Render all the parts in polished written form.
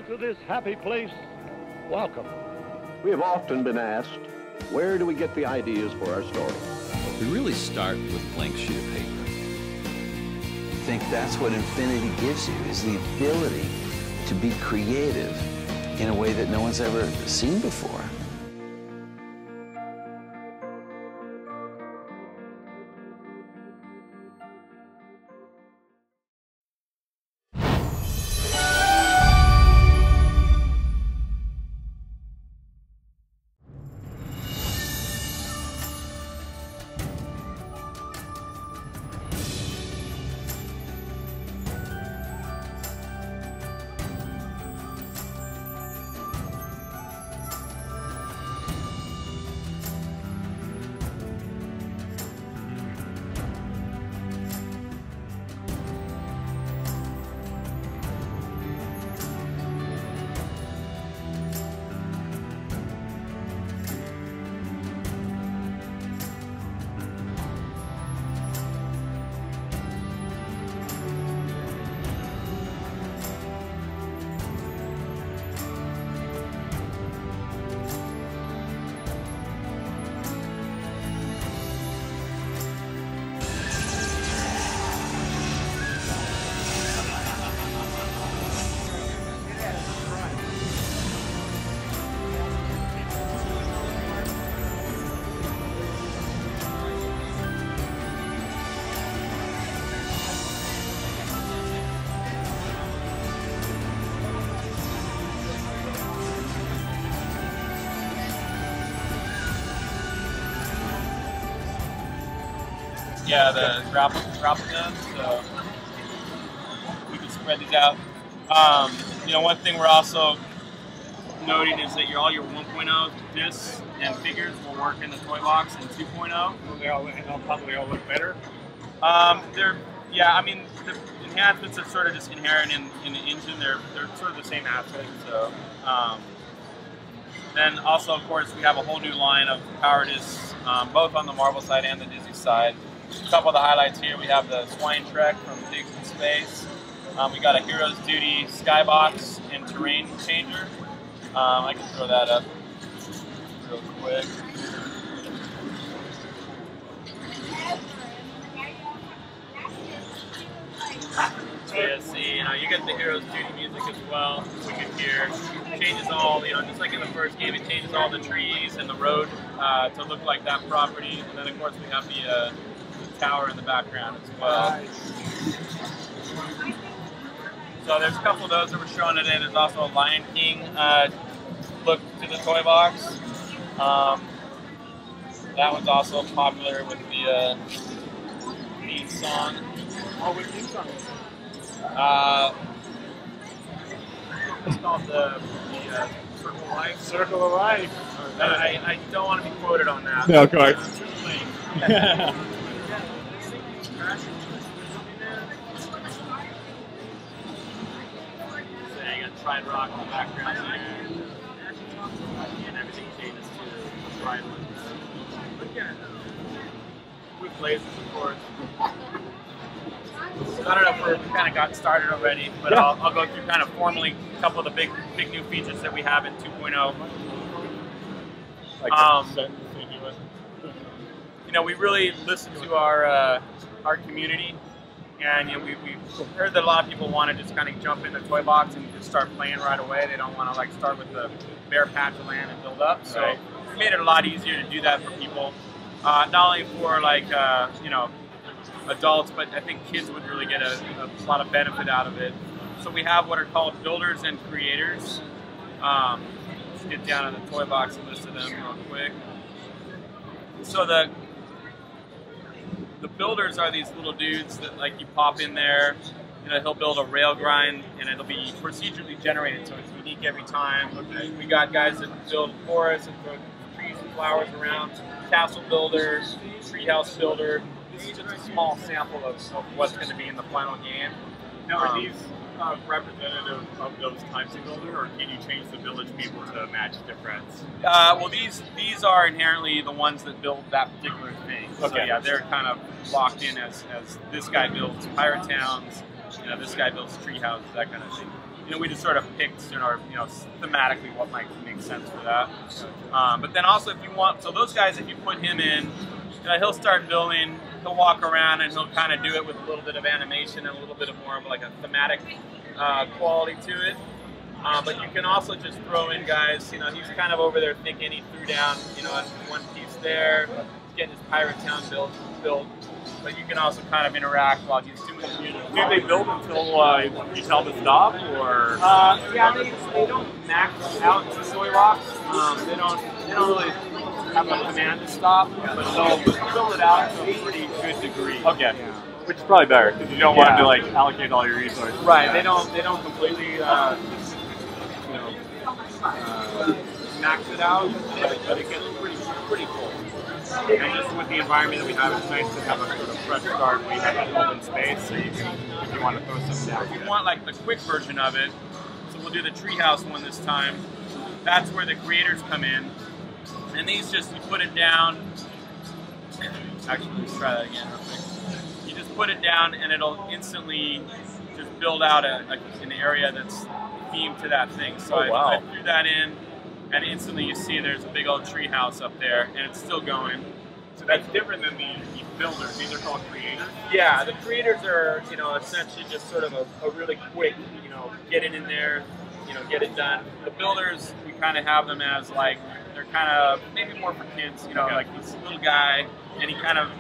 to this happy place, welcome. We have often been asked, where do we get the ideas for our story? We really start with a blank sheet of paper. I think that's what Infinity gives you, is the ability to be creative in a way that no one's ever seen before. Yeah, the grapple guns, so we can spread these out. You know, one thing we're also noting is that all your 1.0 discs and figures will work in the toy box in 2.0. They'll probably all look better. Yeah, I mean, the enhancements are sort of just inherent in the engine. They're sort of the same aspect. So, then also, of course, we have a whole new line of power discs, both on the Marvel side and the Disney side. A couple of the highlights here, we have the Swine Trek from Digs in Space. We got a Heroes Duty Skybox and Terrain Changer. I can throw that up real quick. So yeah, see, you get the Heroes Duty music as well, we can hear. Changes all, just like in the first game, it changes all the trees and the road to look like that property. And then of course we have the tower in the background as well. So there's a couple of those that we're showing today. There's also a Lion King look to the toy box. That one's also popular with the theme song. Oh, what theme song is it? It's called the Circle of Life. Circle of Life. I don't want to be quoted on that. No, of course. Saying a Tried Rock in the background there. And everything changes to Tried Rock. But yeah, with lasers, of course. So I don't know if we kind of got started already, but yeah. I'll go through kind of formally a couple of the big new features that we have in 2.0. We really listen to our community, and we heard that a lot of people want to just kind of jump in the toy box and just start playing right away. They don't want to start with the bare patch of land and build up. So we made it a lot easier to do that for people, not only for adults, but I think kids would really get a lot of benefit out of it. So we have what are called builders and creators. Let's get down in the toy box and list of them real quick. So the builders are these little dudes that you pop in there. He'll build a rail grind and it'll be procedurally generated, so it's unique every time. We got guys that build forests and throw trees and flowers around. Castle builder, treehouse builder. This is just a small sample of what's going to be in the final game. Now, are these representative of those types of builder, or can you change the village people to match difference? Well, these are inherently the ones that build that particular thing. Okay. So yeah, they're kind of locked in as this guy builds pirate towns, this guy builds tree houses, that kind of thing. we just sort of picked, thematically what might make sense for that. But then also if you want, so those guys, if you put him in, he'll start building, he'll walk around and he'll kind of do it with a little bit of animation and a little bit of more of like a thematic quality to it. But you can also just throw in guys, he's kind of over there thinking, he threw down, one piece there, he's getting his pirate town built. But you can also kind of interact while he's doing it. Do they build until you tell them to stop, or? Yeah, they don't max out the soy rocks. They don't really have a command to stop, but they'll build it out to a pretty good degree. Okay. Yeah. Which is probably better because you don't want them to like allocate all your resources. Right. They don't completely max it out, but it gets pretty cool. And just with the environment that we have, it's nice to have a sort of fresh start where you have an open space, so you can, if you want to throw something down. If you want like the quick version of it, so we'll do the treehouse one this time. That's where the creators come in, and these just, you put it down. Actually, let's try that again real quick. You just put it down, and it'll instantly just build out an area that's themed to that thing. So I threw that in. And instantly you see there's a big old tree house up there, and it's still going. So that's different than the builders. These are called creators? Yeah, the creators are, essentially just sort of a really quick, get it in there, get it done. The builders, we kind of have them as like, they're kind of maybe more for kids, like this little guy, and he kind of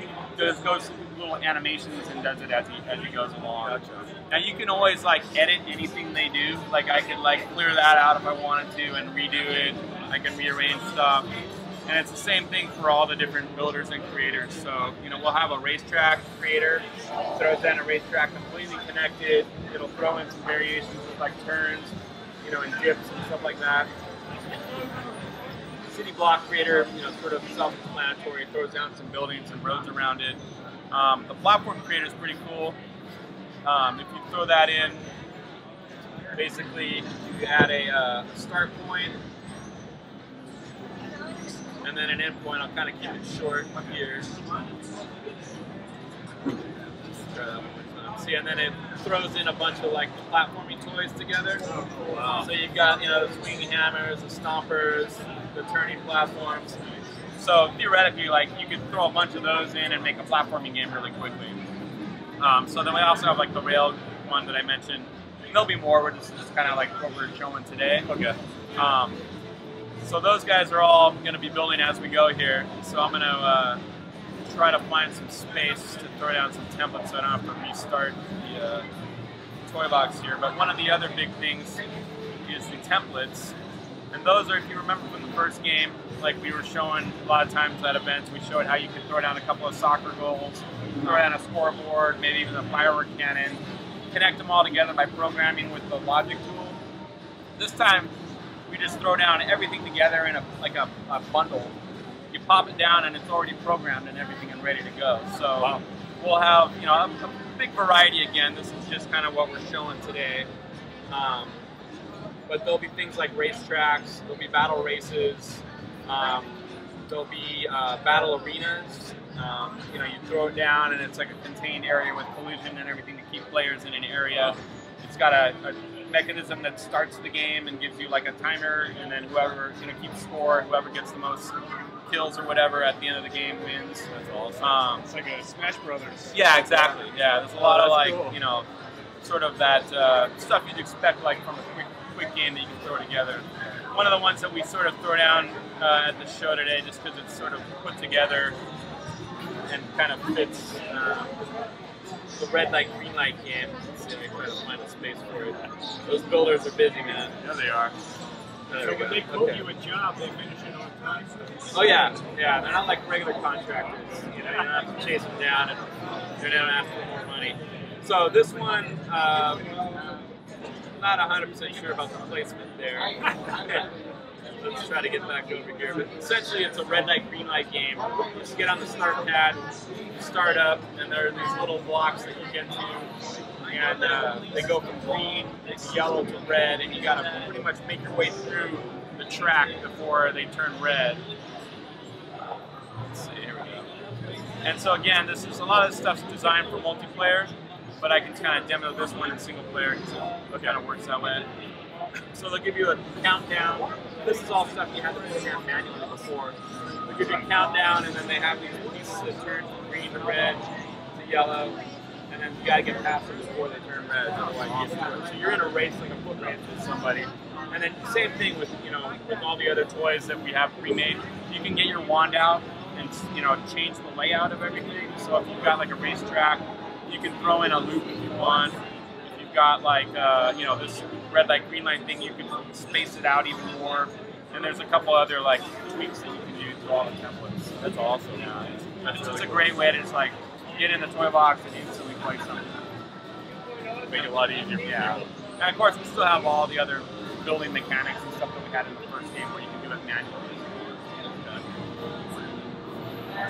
goes through little animations and does it as he goes along. Gotcha. Now you can always like edit anything they do. Like I could like clear that out if I wanted to and redo it. I can rearrange stuff. And it's the same thing for all the different builders and creators. So, we'll have a racetrack creator, throws down a racetrack completely connected. It'll throw in some variations with like turns, and dips and stuff like that. City block creator, sort of self-explanatory, throws down some buildings and roads around it. The platform creator is pretty cool. If you throw that in, basically you add a start point and then an end point. I'll kind of keep it short up here. See, and then it throws in a bunch of like platforming toys together. Oh, wow. So you've got the swinging hammers, the stompers, the turning platforms. So theoretically, like you could throw a bunch of those in and make a platforming game really quickly. So then we also have like the rail one that I mentioned. There'll be more. This is kind of like what we're showing today. Okay. So those guys are all going to be building as we go here. So I'm going to try to find some space to throw down some templates so I don't have to restart the toy box here. But one of the other big things is the templates. And those are, if you remember from the first game, like we were showing a lot of times at events, we showed how you could throw down a couple of soccer goals, throw down a scoreboard, maybe even a firework cannon, connect them all together by programming with the logic tool. This time, we just throw down everything together in a bundle. You pop it down and it's already programmed and everything and ready to go. So we'll have a big variety again. This is just kind of what we're showing today. But there'll be things like racetracks, there'll be battle races, there'll be battle arenas. You throw it down and it's like a contained area with collision and everything to keep players in an area. It's got a mechanism that starts the game and gives you like a timer, and then whoever keeps score, whoever gets the most kills or whatever at the end of the game wins. That's awesome. It's like a Smash Brothers. Yeah, exactly. Yeah, there's a lot of like cool. sort of that stuff you'd expect like from a quick game that you can throw together. One of the ones that we sort of throw down at the show today, just because it's sort of put together and kind of fits the red light, green light game. Let's see if I can try to find a space for it. Those builders are busy, man. Yeah, they are. There So we when go. they quote Okay. you a job, they finish it on time? Oh yeah, yeah. They're not like regular contractors. You don't have to chase them down and you don't ask for more money. So this one, I'm not 100% sure about the placement there. Let's try to get back over here. But essentially, it's a red light, green light game. You just get on the start pad, you start up, and there are these little blocks that you get to, and they go from green to yellow to red, and you got to pretty much make your way through the track before they turn red. Let's see, here we go. And so again, this is a lot of stuff's designed for multiplayer. but I can kind of demo this one in single player because it kind of works that way. So they'll give you a countdown. This is all stuff you had to program manually before. They'll give you a countdown, and then they have these pieces that turn from green to red to yellow, and then you gotta get past them before they turn red. Otherwise, you get. So you're in a race, like a foot race with somebody. And then same thing with with all the other toys that we have pre-made. You can get your wand out and change the layout of everything. So if you've got like a racetrack, you can throw in a loop if you want. If you've got like this red light green light thing, you can space it out even more. And there's a couple other like tweaks that you can do to all the templates. That's awesome. Yeah, it's a great way to just like get in the toy box and instantly play something. Make it a lot easier. Yeah. And of course, we still have all the other building mechanics and stuff that we had in the first game where you can do it manually.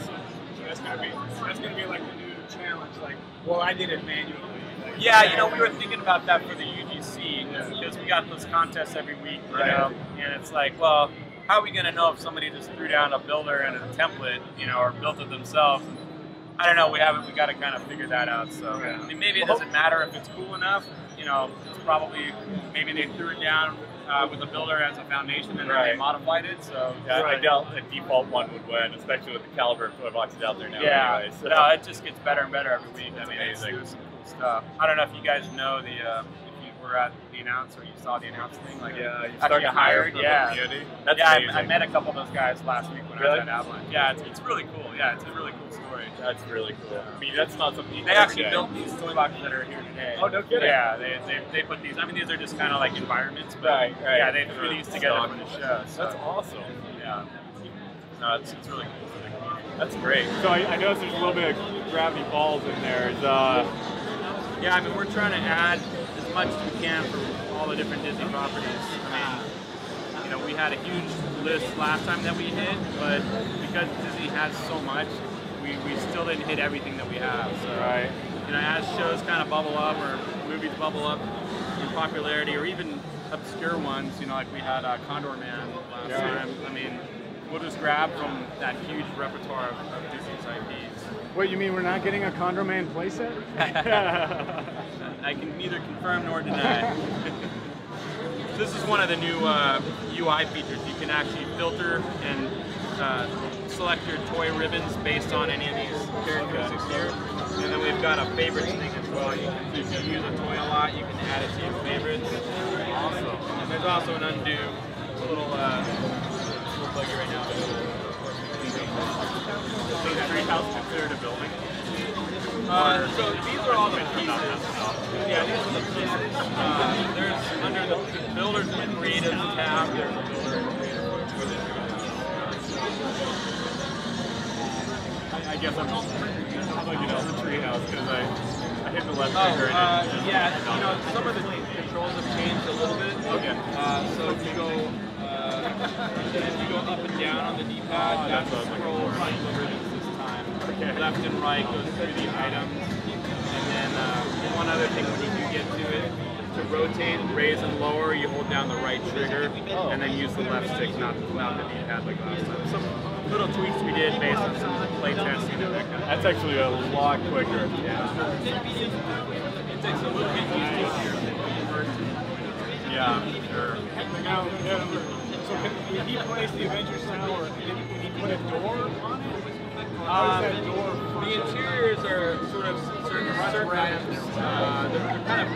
So that's gonna be like the new challenge. Like, well, I did it manually. Like, yeah, we were thinking about that for the UGC because we got those contests every week, and it's like, well, how are we gonna know if somebody just threw down a builder and a template, or built it themselves? I don't know. We got to kind of figure that out. So I mean, maybe it doesn't matter if it's cool enough. It's probably maybe they threw it down with the builder as a foundation and then they modified it. So I doubt a default one would win, especially with the caliber of toy boxes out there now. Yeah, anyway, so. No, it just gets better and better every week. That's I mean, amazing. it's some cool stuff. I don't know if you guys know if you were at the announce or you saw the announce thing. Like, you actually started hired. from Yeah, the community. That's amazing. I met a couple of those guys last week when I was Really? at Avalanche. Yeah, it's really cool. Yeah, it's a really cool story. That's really cool. I mean, that's not something you They can actually say. built these toy boxes that are here today. Oh, no kidding. Yeah, they put these. I mean, these are just kind of like environments, but Right. yeah, they threw these together for the show. So. That's awesome. Yeah. No, it's really cool. That's great. So I noticed there's a little bit of Gravity Falls in there. Yeah, I mean, we're trying to add as much as we can for all the different Disney properties. I mean, we had a huge list last time that we hit, but because Disney has so much, we still didn't hit everything that we have. So, as shows kind of bubble up or movies bubble up in popularity, or even obscure ones, like we had Condor Man last time. I mean, we'll just grab from that huge repertoire of Disney's IPs. Wait, you mean we're not getting a Condor Man playset? I can neither confirm nor deny. This is one of the new UI features. You can actually filter and select your toy ribbons based on any of these characteristics here. And then we've got a favorites thing as well. If you use a toy a lot, you can add it to your favorites. Awesome. And there's also an undo. It's a little buggy right now. So the treehouse considered a building? So these are all the pieces. Yeah, these are the pieces. There's under the builders and creative tab. There's a builder and creative. I guess I'm just looking at the treehouse because I hit the left trigger. Some of the controls have changed a little bit. Okay. So if you go up and down on the D-pad, that's a scroll right the ribbons this time. Okay. Left and right goes through the items. And then one other thing when you do get to it, to rotate, raise and lower, you hold down the right trigger and then use the left stick, not the D-pad like last time. Some little tweaks we did based on some play testing and that kind of. That's actually a lot quicker. Yeah. It takes a little bit easier than the first. Yeah, sure. Now, so when he plays the Avengers Tower, can he put a door on it? How does that door The function? interiors are sort of certain items. They're kind of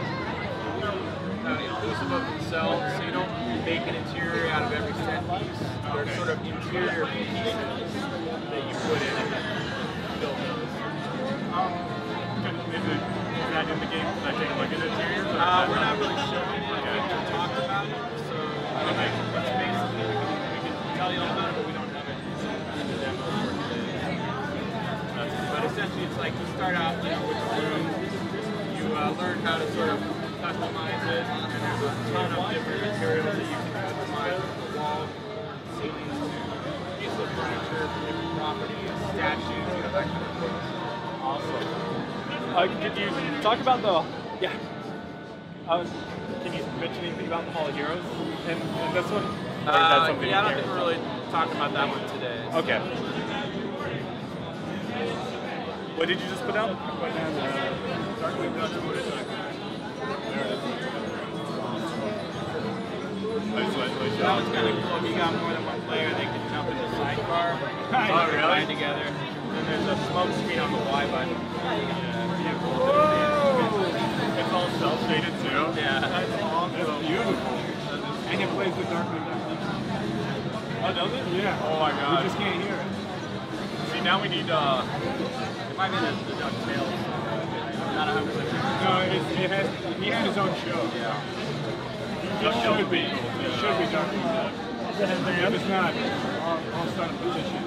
inclusive of themselves, so you don't make an interior out of every set piece. They're sort of interior pieces that you put in and build those. Is that in the game? Can I take a look at the interior? We're not really showing it. We talked about it, so it's basically we can tell you all about it, but we don't have it in the demo for today. But essentially, it's like you start out, with the room, you learn how to sort of customize it, and there's a ton of different materials that you can customize from the wall, ceilings, pieces of furniture, different properties, statues, that kind of thing. Awesome. Could you talk about can you mention anything about the Hall of Heroes in this one? Or is that something I don't think we're really talking about that one today. Okay. What did you just put out? I put down the Darkwing Ducks Motorcycle. There it is. That was kind of cool. If you got more than one player, they could jump in the sidecar. Oh, really? Ride together. And then there's a smoke screen on the Y button. Vehicle. Whoa! It's all cel-shaded too? Yeah. That's awesome. That's beautiful. And it plays the Darkwing Ducks. Oh, does it? Yeah. Oh my god. You just can't hear it. See, now we need, It might be the DuckTales. Not 100%. No, it has. He had his own show. Yeah. It should be. It should be Darkwing Ducks. If it's not, I'll start a petition.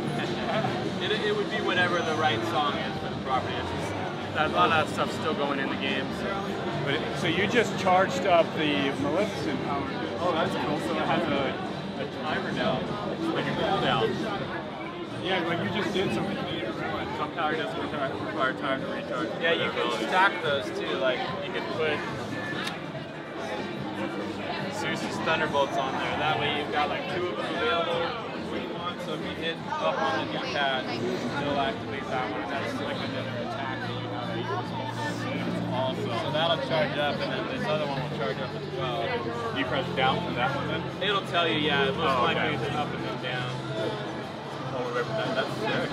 It would be whatever the right song is for the property. It's just, a lot of that stuff's still going in the games. But so you just charged up the Maleficient power. oh, that's cool. So it has a timer now. It's like a cooldown. Yeah, like you just did something you didn't realize. Some power doesn't require time to recharge. Yeah, you can stack those too. Like you could put Zeus's Thunderbolts on there. That way you've got like 2 of them available when you want. So if you hit up on the D-pad, it'll activate that one. That's like another attack that you have. Awesome. So that'll charge up, and then this other one will charge up as well. Do you press down for that one then? It'll tell you, yeah, most Oh, okay. likely it's up and then down. Oh, right for that. That's sick.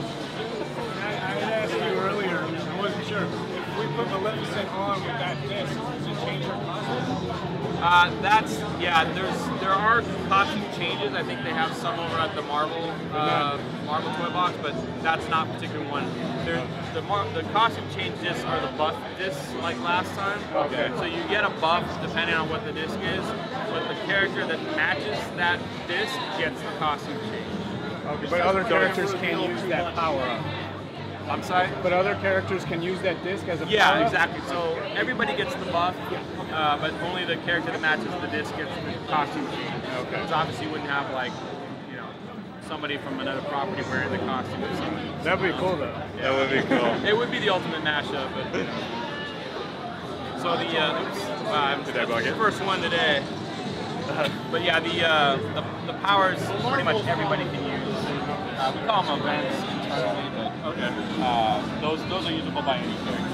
I had asked you earlier, I wasn't sure. If we put Maleficent on with that disc, does it change her costume? There are costume changes. I think they have some over at the Marvel toy box, but that's not a particular one. The costume changes are the buff discs like last time. Okay. So you get a buff depending on what the disc is, but the character that matches that disc gets the costume change. Okay, but other characters can't use that power up. I'm sorry? But other characters can use that disc as a power Yeah, up? exactly. So everybody gets the buff, but only the character that matches the disc gets the costume change. Okay. So obviously you wouldn't have like, somebody from another property wearing the costume or something. That'd be cool though. That would be cool. It would be the ultimate mashup, but So the Did I bug it? first one today. But yeah, the powers pretty much everybody can use. We call them events internally, but those are usable by any character.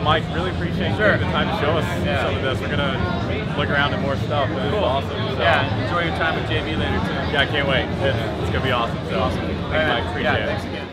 Mike, really appreciate you taking the time to show us some of this. We're going to look around at more stuff. It's awesome. So. Yeah, enjoy your time with JV later too. Yeah, I can't wait. It's going to be awesome. So, thanks, Mike. Appreciate it. Thanks again.